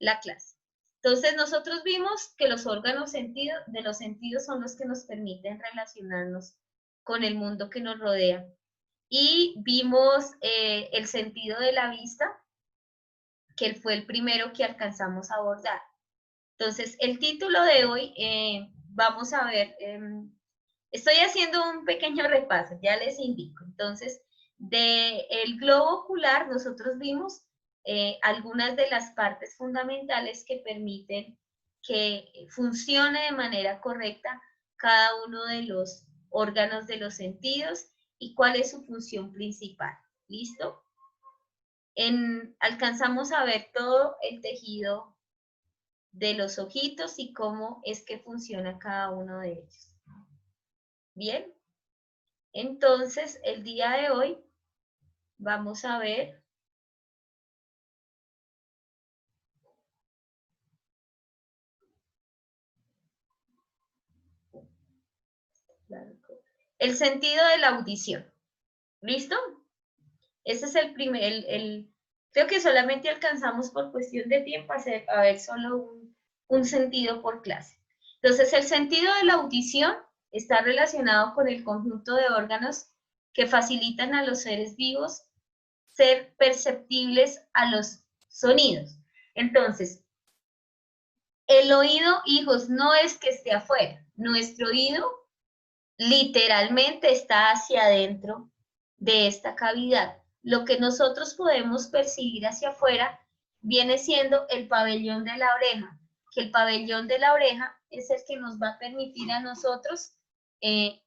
la clase. Entonces nosotros vimos que los órganos de los sentidos son los que nos permiten relacionarnos con el mundo que nos rodea. Y vimos el sentido de la vista, que fue el primero que alcanzamos a abordar. Entonces, el título de hoy, vamos a ver, estoy haciendo un pequeño repaso, ya les indico. Entonces, del globo ocular nosotros vimos algunas de las partes fundamentales que permiten que funcione de manera correcta cada uno de los órganos de los sentidos y cuál es su función principal. ¿Listo? Alcanzamos a ver todo el tejido de los ojitos y cómo es que funciona cada uno de ellos. Bien, entonces el día de hoy vamos a ver el sentido de la audición. ¿Listo? Ese es el primer, creo que solamente alcanzamos por cuestión de tiempo a ver solo un sentido por clase. Entonces, el sentido de la audición está relacionado con el conjunto de órganos que facilitan a los seres vivos ser perceptibles a los sonidos. Entonces, el oído, hijos, no es que esté afuera. Nuestro oído literalmente está hacia adentro de esta cavidad. Lo que nosotros podemos percibir hacia afuera viene siendo el pabellón de la oreja, que el pabellón de la oreja es el que nos va a permitir a nosotros que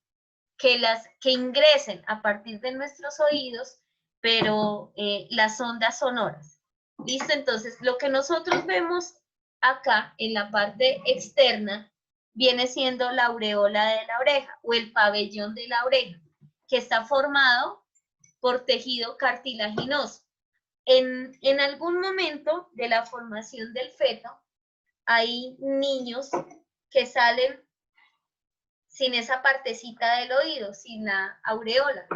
ingresen a partir de nuestros oídos, pero las ondas sonoras. ¿Listo? Entonces, lo que nosotros vemos acá en la parte externa viene siendo la aureola de la oreja o el pabellón de la oreja, que está formado por tejido cartilaginoso. En algún momento de la formación del feto, hay niños que salen sin esa partecita del oído, sin la aureola.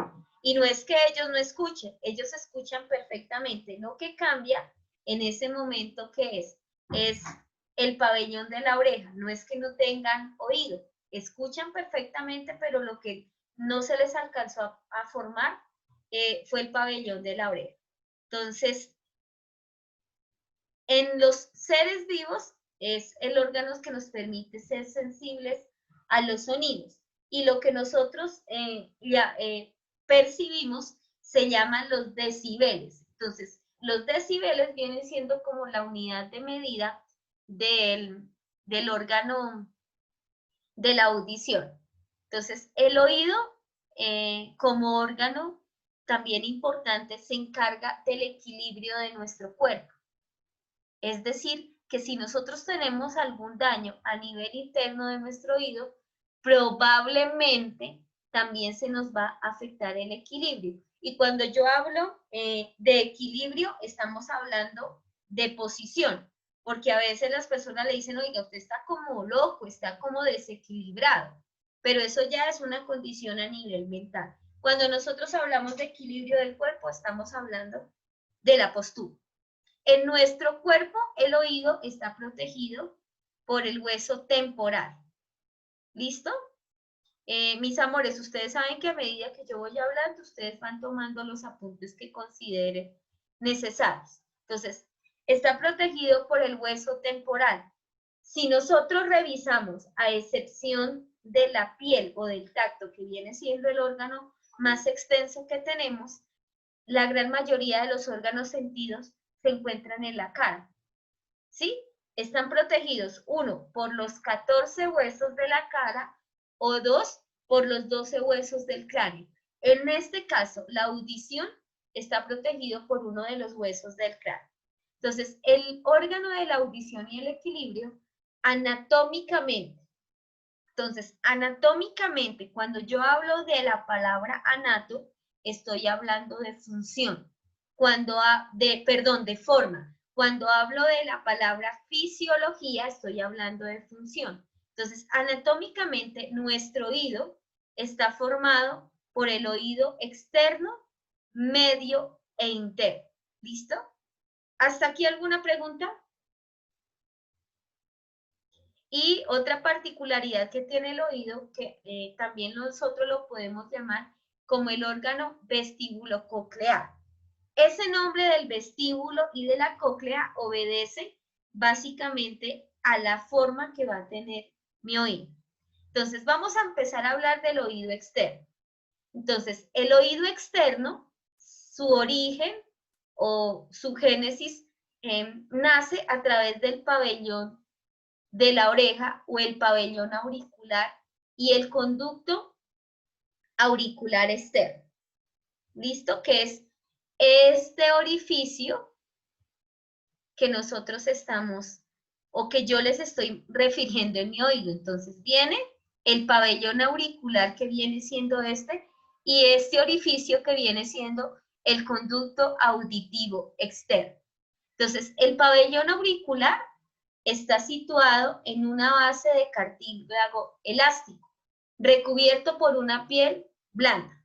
Y no es que ellos no escuchen, ellos escuchan perfectamente. Lo que cambia en ese momento, ¿qué es? Es el pabellón de la oreja. No es que no tengan oído, escuchan perfectamente, pero lo que no se les alcanzó a formar fue el pabellón de la oreja. Entonces, en los seres vivos es el órgano que nos permite ser sensibles a los sonidos. Y lo que nosotros percibimos se llaman los decibeles. Entonces, los decibeles vienen siendo como la unidad de medida del órgano de la audición. Entonces, el oído como órgano también importante se encarga del equilibrio de nuestro cuerpo. Es decir, que si nosotros tenemos algún daño a nivel interno de nuestro oído, probablemente también se nos va a afectar el equilibrio. Y cuando yo hablo de equilibrio, estamos hablando de posición, porque a veces las personas le dicen, oiga, usted está como loco, está como desequilibrado, pero eso ya es una condición a nivel mental. Cuando nosotros hablamos de equilibrio del cuerpo, estamos hablando de la postura. En nuestro cuerpo, el oído está protegido por el hueso temporal. ¿Listo? Mis amores, ustedes saben que a medida que yo voy hablando, ustedes van tomando los apuntes que consideren necesarios. Entonces, está protegido por el hueso temporal. Si nosotros revisamos, a excepción de la piel o del tacto, que viene siendo el órgano más extenso que tenemos, la gran mayoría de los órganos sentidos se encuentran en la cara. ¿Sí? Están protegidos, uno, por los 14 huesos de la cara o dos, por los 12 huesos del cráneo. En este caso, la audición está protegido por uno de los huesos del cráneo. Entonces, el órgano de la audición y el equilibrio, anatómicamente, cuando yo hablo de la palabra anato, estoy hablando de función. De forma. Cuando hablo de la palabra fisiología, estoy hablando de función. Entonces, anatómicamente, nuestro oído está formado por el oído externo, medio e interno. ¿Listo? ¿Hasta aquí alguna pregunta? Y otra particularidad que tiene el oído, que también nosotros lo podemos llamar como el órgano vestíbulo-coclear. Ese nombre del vestíbulo y de la cóclea obedece básicamente a la forma que va a tener mi oído. Entonces, vamos a empezar a hablar del oído externo. Entonces, el oído externo, su origen o su génesis nace a través del pabellón de la oreja o el pabellón auricular y el conducto auricular externo. ¿Listo? Que es este orificio que nosotros estamos o que yo les estoy refiriendo en mi oído. Entonces viene el pabellón auricular que viene siendo este y este orificio que viene siendo el conducto auditivo externo. Entonces el pabellón auricular está situado en una base de cartílago elástico, recubierto por una piel blanda.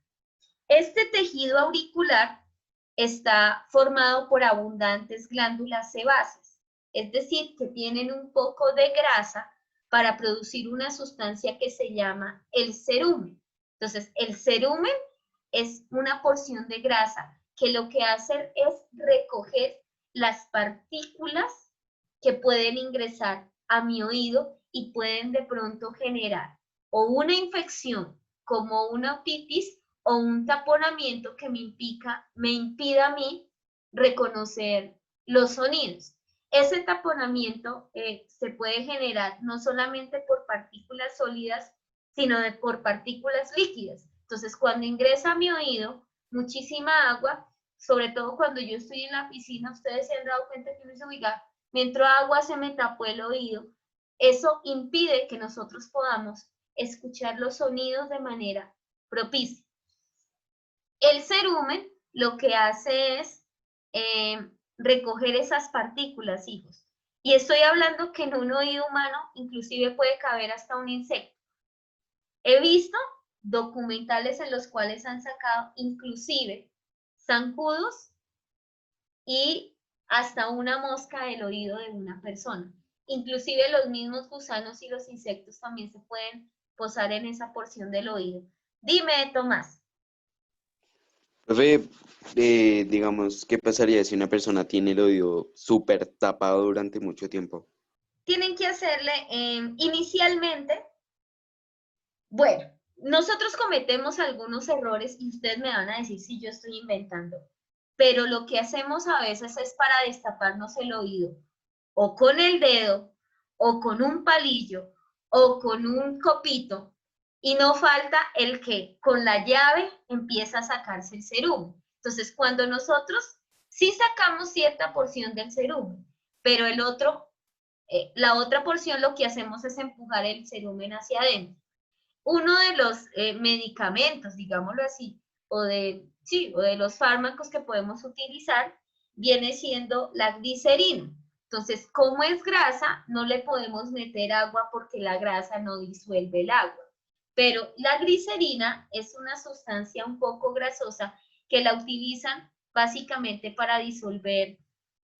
Este tejido auricular está formado por abundantes glándulas sebáceas, es decir, que tienen un poco de grasa para producir una sustancia que se llama el cerumen. Entonces, el cerumen es una porción de grasa que lo que hace es recoger las partículas que pueden ingresar a mi oído y pueden de pronto generar o una infección como una otitis o un taponamiento que me impida a mí reconocer los sonidos. Ese taponamiento se puede generar no solamente por partículas sólidas, sino por partículas líquidas. Entonces, cuando ingresa a mi oído muchísima agua, sobre todo cuando yo estoy en la piscina, ustedes se han dado cuenta que uno dice, oiga, me entró agua, se me tapó el oído. Eso impide que nosotros podamos escuchar los sonidos de manera propicia. El cerumen lo que hace es recoger esas partículas, hijos. Y estoy hablando que en un oído humano inclusive puede caber hasta un insecto. He visto documentales en los cuales han sacado inclusive zancudos y hasta una mosca del oído de una persona. Inclusive los mismos gusanos y los insectos también se pueden posar en esa porción del oído. Dime, Tomás. Profe, digamos, ¿qué pasaría si una persona tiene el oído súper tapado durante mucho tiempo? Tienen que hacerle inicialmente, bueno, nosotros cometemos algunos errores y ustedes me van a decir si yo estoy inventando, pero lo que hacemos a veces es para destaparnos el oído, o con el dedo, o con un palillo, o con un copito, y no falta el que con la llave empieza a sacarse el cerumen. Entonces, cuando nosotros sí sacamos cierta porción del cerumen, pero el otro, la otra porción lo que hacemos es empujar el cerumen hacia adentro. Uno de los medicamentos, digámoslo así, o de los fármacos que podemos utilizar, viene siendo la glicerina. Entonces, como es grasa, no le podemos meter agua porque la grasa no disuelve el agua. Pero la glicerina es una sustancia un poco grasosa que la utilizan básicamente para disolver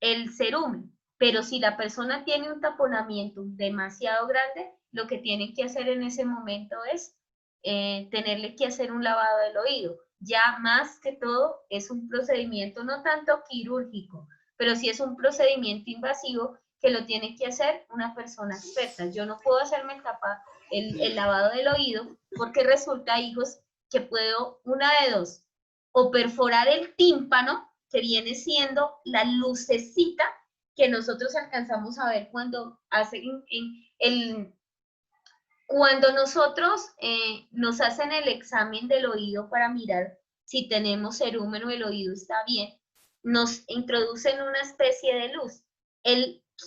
el cerumen. Pero si la persona tiene un taponamiento demasiado grande, lo que tienen que hacer en ese momento es tenerle que hacer un lavado del oído. Ya más que todo es un procedimiento no tanto quirúrgico, pero sí es un procedimiento invasivo que lo tiene que hacer una persona experta. Yo no puedo hacerme el lavado del oído porque resulta, hijos, que puedo, una de dos, o perforar el tímpano, que viene siendo la lucecita que nosotros alcanzamos a ver cuando hacen cuando nosotros nos hacen el examen del oído para mirar si tenemos cerumen o el oído está bien, nos introducen una especie de luz.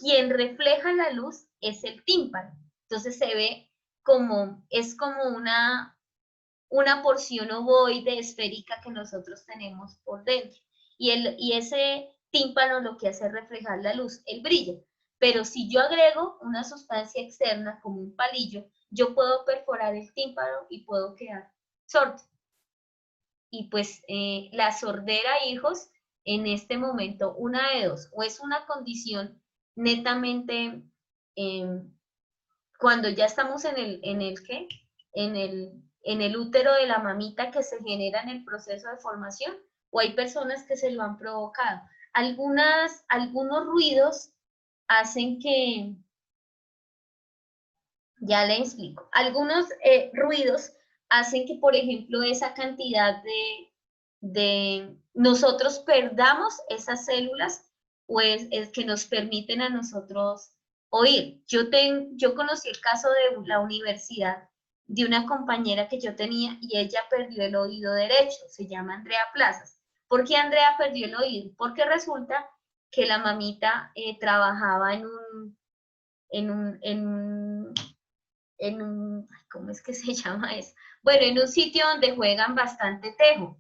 Quien refleja la luz es el tímpano. Entonces se ve como, es como una porción ovoide esférica que nosotros tenemos por dentro. Y ese tímpano lo que hace es reflejar la luz, el brillo. Pero si yo agrego una sustancia externa como un palillo, yo puedo perforar el tímpano y puedo quedar sordo. Y pues la sordera, hijos, en este momento, una de dos, o es una condición netamente cuando ya estamos ¿qué? En el útero de la mamita que se genera en el proceso de formación, o hay personas que se lo han provocado. Algunos ruidos hacen que, ya le explico, algunos ruidos hacen que, por ejemplo, esa cantidad de nosotros perdamos esas células, pues es que nos permiten a nosotros oír. Yo conocí el caso de la universidad de una compañera que yo tenía y ella perdió el oído derecho, se llama Andrea Plazas. ¿Por qué Andrea perdió el oído? Porque resulta que la mamita trabajaba ¿cómo es que se llama eso? Bueno, en un sitio donde juegan bastante tejo.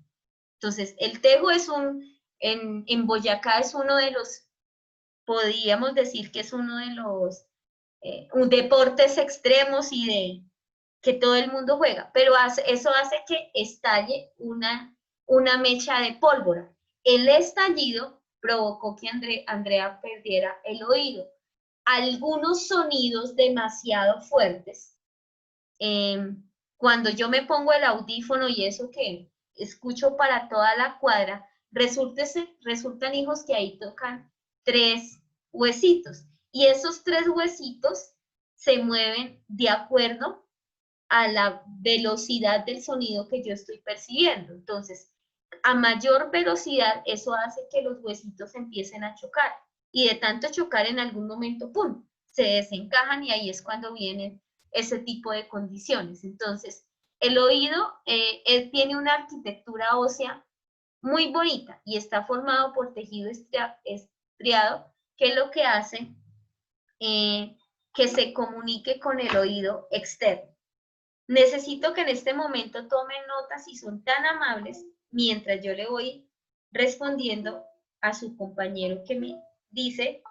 Entonces, el tejo en Boyacá es uno de los, podríamos decir que es uno de los deportes extremos y de que todo el mundo juega, pero eso hace que estalle una mecha de pólvora. El estallido provocó que Andrea perdiera el oído. Algunos sonidos demasiado fuertes, cuando yo me pongo el audífono y eso que escucho para toda la cuadra, resultan hijos que ahí tocan 3 huesitos, y esos 3 huesitos se mueven de acuerdo a la velocidad del sonido que yo estoy percibiendo. Entonces, a mayor velocidad, eso hace que los huesitos empiecen a chocar, y de tanto chocar en algún momento, ¡pum!, se desencajan, y ahí es cuando vienen ese tipo de condiciones. Entonces, el oído tiene una arquitectura ósea muy bonita y está formado por tejido estriado, que es lo que hace que se comunique con el oído externo. Necesito que en este momento tomen notas y son tan amables mientras yo le voy respondiendo a su compañero que me dice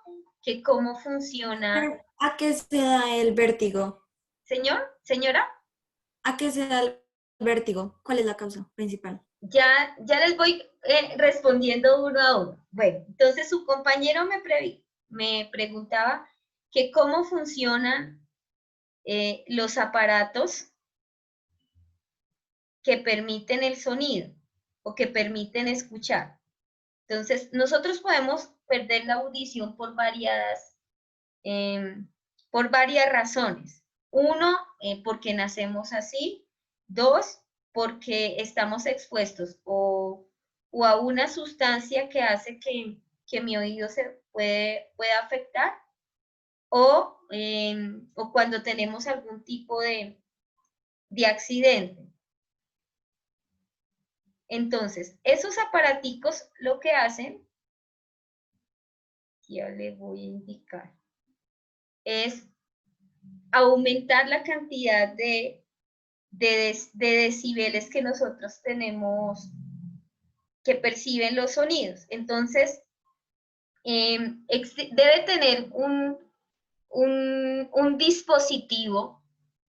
que cómo funciona. ¿A qué se da el vértigo? Señor, señora, ¿A qué se da el vértigo? ¿Cuál es la causa principal? ya les voy respondiendo uno a uno. Bueno, entonces su compañero me preguntaba que cómo funcionan los aparatos que permiten el sonido o que permiten escuchar. Entonces, nosotros podemos perder la audición por varias razones. Uno, porque nacemos así. Dos, porque estamos expuestos o a una sustancia que hace que mi oído se pueda afectar, o cuando tenemos algún tipo de accidente. Entonces, esos aparaticos lo que hacen, ya le voy a indicar, es aumentar la cantidad de decibeles que nosotros tenemos, que perciben los sonidos. Entonces, debe tener un dispositivo,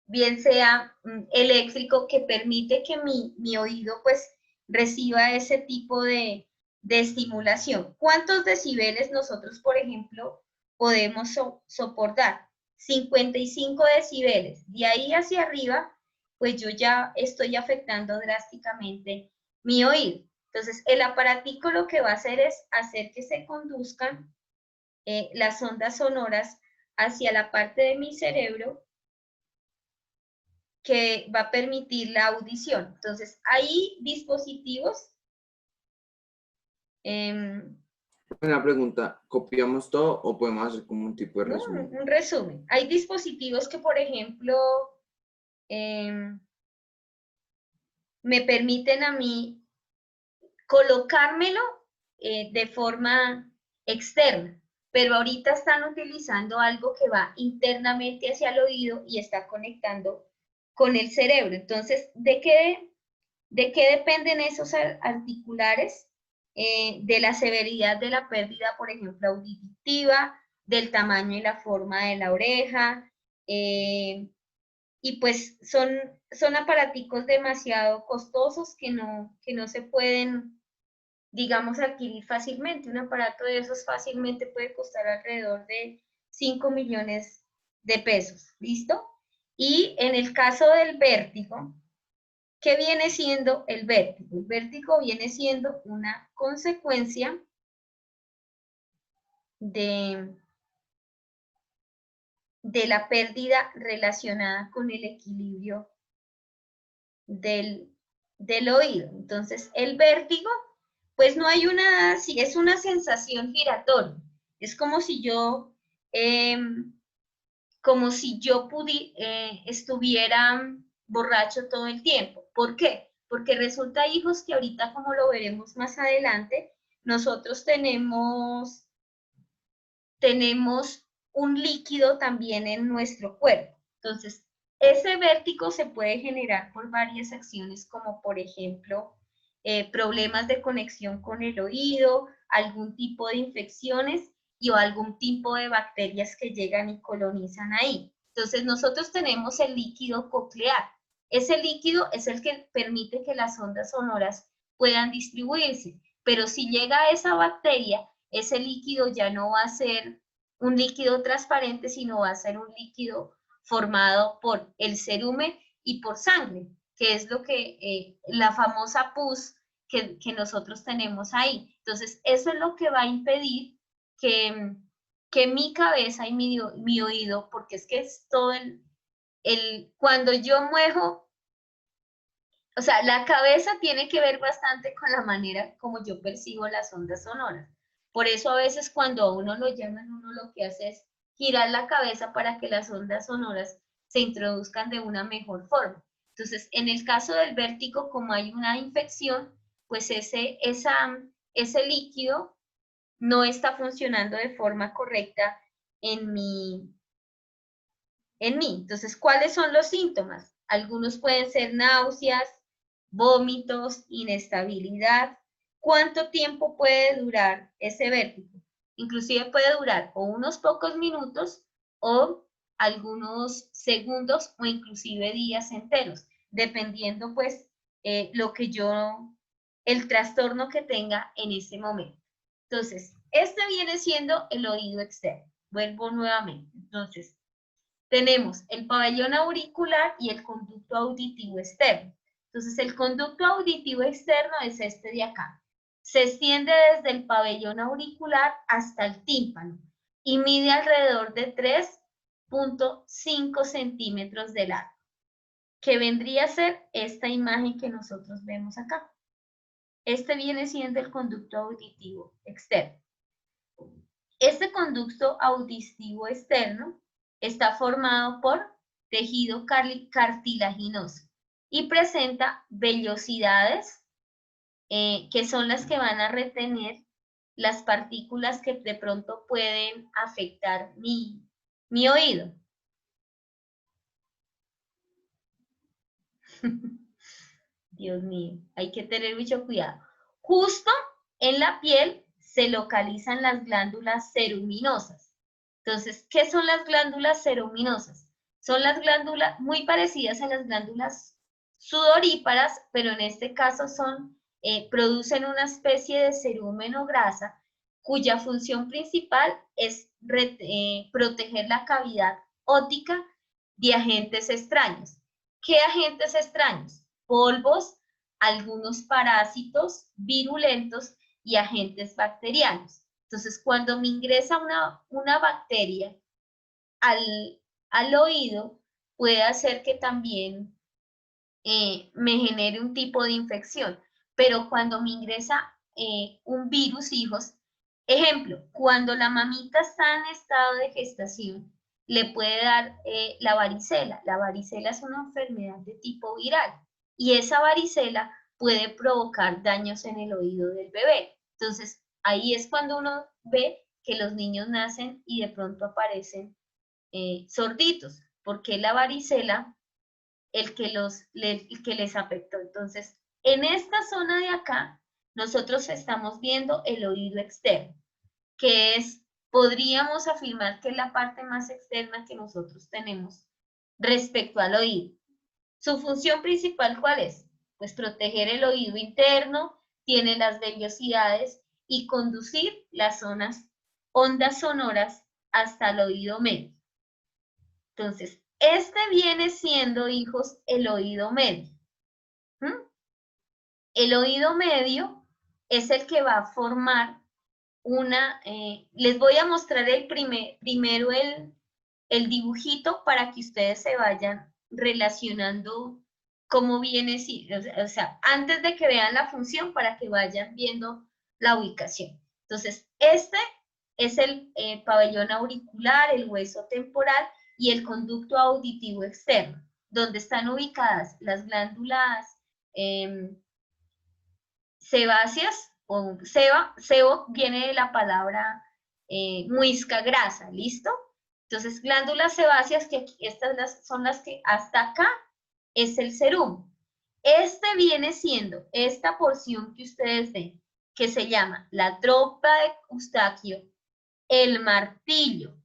bien sea eléctrico, que permite que mi oído pues reciba ese tipo de estimulación. ¿Cuántos decibeles nosotros, por ejemplo, podemos soportar? 55 decibeles. De ahí hacia arriba, pues yo ya estoy afectando drásticamente mi oído. Entonces, el aparatico lo que va a hacer es hacer que se conduzcan las ondas sonoras hacia la parte de mi cerebro que va a permitir la audición. Entonces, hay dispositivos. Una pregunta, ¿copiamos todo o podemos hacer como un tipo de resumen? Un resumen. Hay dispositivos que, por ejemplo, me permiten a mí colocármelo de forma externa, pero ahorita están utilizando algo que va internamente hacia el oído y está conectando con el cerebro. Entonces, ¿de qué dependen esos articulares? De la severidad de la pérdida, por ejemplo, auditiva, del tamaño y la forma de la oreja, y pues son aparaticos demasiado costosos que no se pueden, digamos, adquirir fácilmente. Un aparato de esos fácilmente puede costar alrededor de $5 millones. de pesos, ¿listo? Y en el caso del vértigo, ¿qué viene siendo el vértigo? El vértigo viene siendo una consecuencia de la pérdida relacionada con el equilibrio del oído. Entonces, el vértigo, pues no hay una, sí, es una sensación giratoria. Es como si yo, estuviera borracho todo el tiempo. ¿Por qué? Porque resulta, hijos, que ahorita, como lo veremos más adelante, nosotros tenemos un líquido también en nuestro cuerpo. Entonces, ese vértigo se puede generar por varias acciones, como por ejemplo, problemas de conexión con el oído, algún tipo de infecciones o algún tipo de bacterias que llegan y colonizan ahí. Entonces, nosotros tenemos el líquido coclear. Ese líquido es el que permite que las ondas sonoras puedan distribuirse, pero si llega esa bacteria, ese líquido ya no va a ser un líquido transparente, sino va a ser un líquido formado por el cerumen y por sangre, que es lo que, la famosa pus que nosotros tenemos ahí. Entonces, eso es lo que va a impedir que mi cabeza y mi oído, porque es que es todo cuando yo muevo, o sea, la cabeza tiene que ver bastante con la manera como yo percibo las ondas sonoras. Por eso a veces cuando a uno lo llaman, uno lo que hace es girar la cabeza para que las ondas sonoras se introduzcan de una mejor forma. Entonces, en el caso del vértigo, como hay una infección, pues ese líquido no está funcionando de forma correcta en mí. Entonces, ¿cuáles son los síntomas? Algunos pueden ser náuseas, vómitos, inestabilidad. ¿Cuánto tiempo puede durar ese vértigo? Inclusive puede durar o unos pocos minutos o algunos segundos o inclusive días enteros, dependiendo pues el trastorno que tenga en ese momento. Entonces, este viene siendo el oído externo. Vuelvo nuevamente. Entonces, tenemos el pabellón auricular y el conducto auditivo externo. Entonces, el conducto auditivo externo es este de acá. Se extiende desde el pabellón auricular hasta el tímpano y mide alrededor de 3.5 centímetros de largo, que vendría a ser esta imagen que nosotros vemos acá. Este viene siendo el conducto auditivo externo. Este conducto auditivo externo está formado por tejido cartilaginoso y presenta vellosidades que son las que van a retener las partículas que de pronto pueden afectar mi oído. Dios mío, hay que tener mucho cuidado. Justo en la piel se localizan las glándulas ceruminosas. Entonces, ¿qué son las glándulas ceruminosas? Son las glándulas muy parecidas a las glándulas sudoríparas, pero en este caso producen una especie de cerumen o grasa cuya función principal es proteger la cavidad óptica de agentes extraños. ¿Qué agentes extraños? Polvos, algunos parásitos virulentos y agentes bacterianos. Entonces, cuando me ingresa una bacteria al oído, puede hacer que también me genere un tipo de infección. Pero cuando me ingresa un virus, hijos, ejemplo, cuando la mamita está en estado de gestación, le puede dar la varicela. La varicela es una enfermedad de tipo viral y esa varicela puede provocar daños en el oído del bebé. Entonces, ahí es cuando uno ve que los niños nacen y de pronto aparecen sorditos, porque la varicela el que les afectó. Entonces, en esta zona de acá, nosotros estamos viendo el oído externo, que podríamos afirmar que es la parte más externa que nosotros tenemos respecto al oído. Su función principal, ¿cuál es? Pues proteger el oído interno, tiene las vellosidades y conducir las ondas sonoras hasta el oído medio. Entonces, este viene siendo, hijos, el oído medio. El oído medio es el que va a formar les voy a mostrar primero el dibujito para que ustedes se vayan relacionando cómo viene, o sea, antes de que vean la función, para que vayan viendo la ubicación. Entonces, este es el pabellón auricular, el hueso temporal y el conducto auditivo externo, donde están ubicadas las glándulas sebáceas, o sebo viene de la palabra muisca grasa, ¿listo? Entonces, glándulas sebáceas, que aquí, son las que hasta acá es el cerumen. Este viene siendo esta porción que ustedes ven, que se llama la trompa de Eustaquio, el martillo,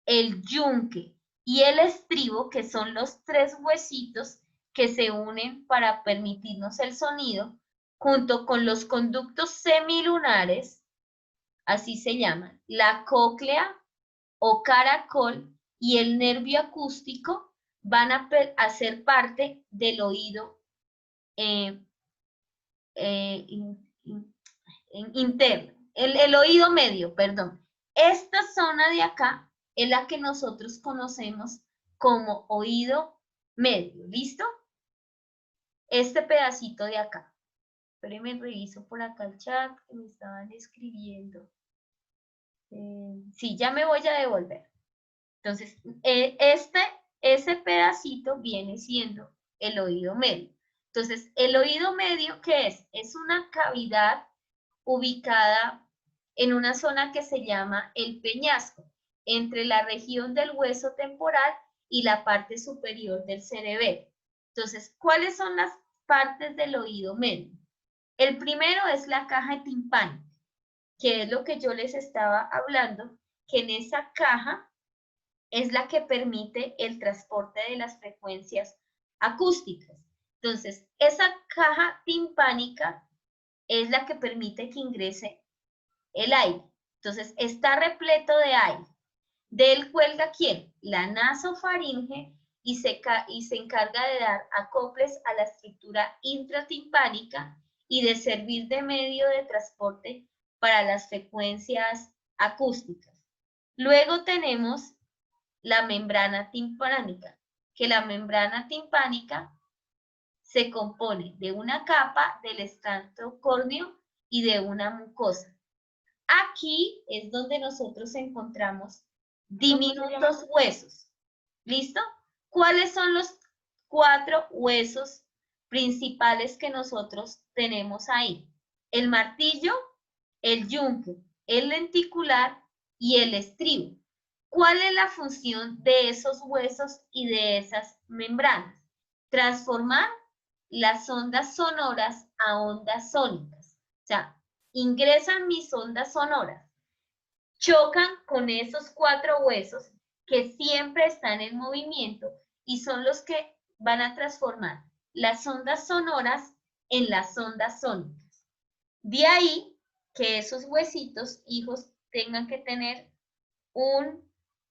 el yunque y el estribo, que son los 3 huesitos que se unen para permitirnos el sonido, junto con los conductos semilunares, así se llaman, la cóclea o caracol y el nervio acústico, van a ser parte del oído interno, el oído medio, perdón. Esta zona de acá es la que nosotros conocemos como oído medio, ¿listo? Este pedacito de acá. Espérenme, reviso por acá el chat que me estaban escribiendo. Sí, ya me voy a devolver. Entonces, ese pedacito viene siendo el oído medio. Entonces, el oído medio, ¿qué es? Es una cavidad ubicada en una zona que se llama el peñasco, entre la región del hueso temporal y la parte superior del cerebelo. Entonces, ¿cuáles son las partes del oído medio? El primero es la caja timpánica, que es lo que yo les estaba hablando, que en esa caja es la que permite el transporte de las frecuencias acústicas. Entonces, esa caja timpánica es la que permite que ingrese el aire. Entonces, está repleto de aire. De él cuelga ¿quién? La nasofaringe y se encarga de dar acoples a la estructura intratimpánica y de servir de medio de transporte para las frecuencias acústicas. Luego tenemos la membrana timpánica, que la membrana timpánica se compone de una capa del estrato córneo y de una mucosa. Aquí es donde nosotros encontramos diminutos huesos. ¿Listo? ¿Cuáles son los 4 huesos principales que nosotros tenemos ahí? El martillo, el yunque, el lenticular y el estribo. ¿Cuál es la función de esos huesos y de esas membranas? Transformar las ondas sonoras a ondas sónicas. O sea, ingresan mis ondas sonoras, chocan con esos 4 huesos que siempre están en movimiento y son los que van a transformar las ondas sonoras en las ondas sónicas. De ahí que esos huesitos, hijos, tengan que tener un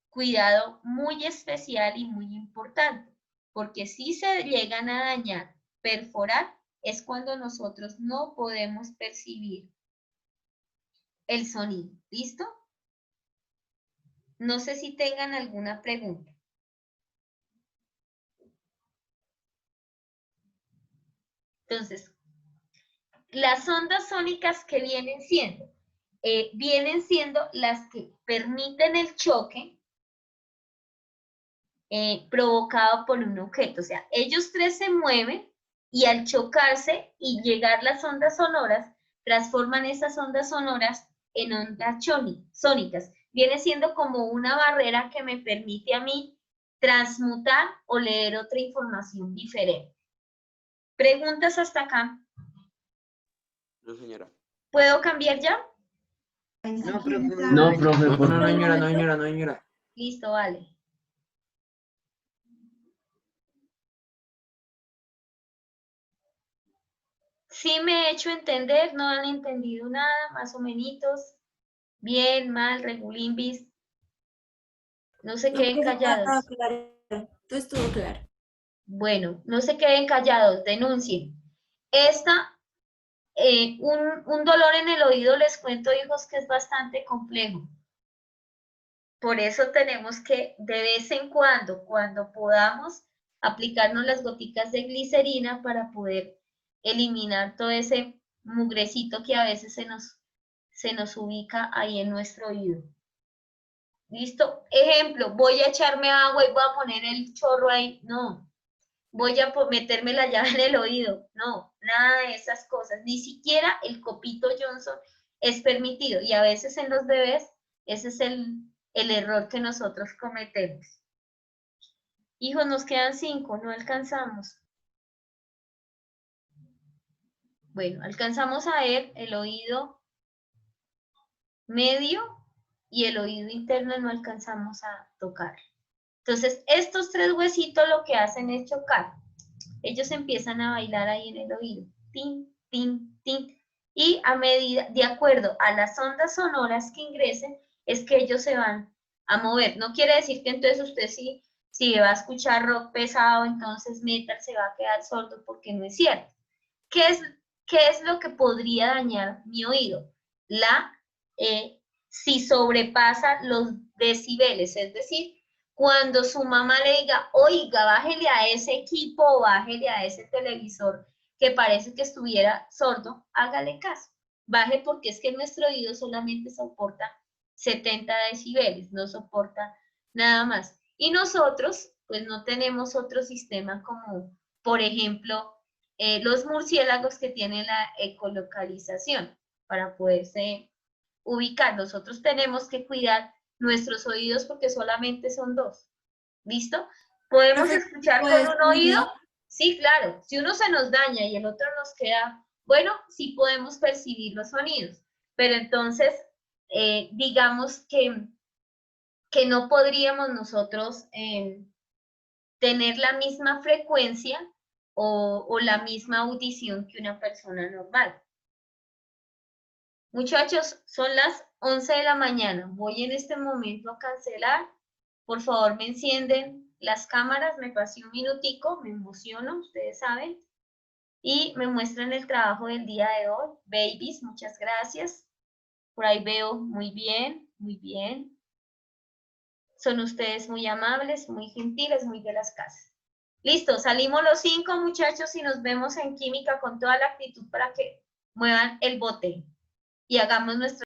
cuidado muy especial y muy importante, porque si se llegan a dañar, perforar, es cuando nosotros no podemos percibir el sonido. ¿Listo? No sé si tengan alguna pregunta. Entonces, las ondas sónicas que vienen siendo las que permiten el choque provocado por un objeto. O sea, ellos 3 se mueven y al chocarse y llegar las ondas sonoras, transforman esas ondas sonoras en ondas sónicas. Viene siendo como una barrera que me permite a mí transmutar o leer otra información diferente. ¿Preguntas hasta acá? No, señora. ¿Puedo cambiar ya? No, profe, No, por no, favor. señora. Listo, vale. Sí me he hecho entender, no han entendido nada, más o menos. Bien, mal, regulimbis. No se No, queden profe, estaba callados. claro. Todo estuvo claro. Bueno, no se queden callados, denuncien. Un dolor en el oído, les cuento, hijos, que es bastante complejo. Por eso tenemos que, de vez en cuando podamos, aplicarnos las goticas de glicerina para poder eliminar todo ese mugrecito que a veces se nos ubica ahí en nuestro oído. ¿Listo? Ejemplo, voy a echarme agua y voy a poner el chorro ahí. No. Voy a meterme la llave en el oído. No, nada de esas cosas. Ni siquiera el copito Johnson es permitido. Y a veces en los bebés, ese es el error que nosotros cometemos. Hijos, nos quedan 5, no alcanzamos. Bueno, alcanzamos a ver el oído medio y el oído interno no alcanzamos a tocar. Entonces, estos 3 huesitos lo que hacen es chocar. Ellos empiezan a bailar ahí en el oído. Tin, tin, tin. Y a medida, de acuerdo a las ondas sonoras que ingresen, es que ellos se van a mover. No quiere decir que entonces usted si va a escuchar rock pesado, entonces metal se va a quedar sordo, porque no es cierto. ¿Qué es lo que podría dañar mi oído? Si sobrepasa los decibeles, es decir, cuando su mamá le diga, oiga, bájele a ese equipo o bájele a ese televisor que parece que estuviera sordo, hágale caso. Baje, porque es que nuestro oído solamente soporta 70 decibeles, no soporta nada más. Y nosotros, pues no tenemos otro sistema como, por ejemplo, los murciélagos, que tienen la ecolocalización para poderse ubicar. Nosotros tenemos que cuidar nuestros oídos porque solamente son 2. ¿Listo? ¿Podemos Profe, escuchar con pues, un oído? Sí, claro. Si uno se nos daña y el otro nos queda, bueno, sí podemos percibir los sonidos. Pero entonces, digamos que no podríamos nosotros tener la misma frecuencia o la misma audición que una persona normal. Muchachos, son las 11 de la mañana. Voy en este momento a cancelar. Por favor, me encienden las cámaras. Me pasé un minutico, me emociono, ustedes saben. Y me muestran el trabajo del día de hoy. Babies, muchas gracias. Por ahí veo muy bien, muy bien. Son ustedes muy amables, muy gentiles, muy de las casas. Listo, salimos los 5, muchachos, y nos vemos en química con toda la actitud para que muevan el bote y hagamos nuestro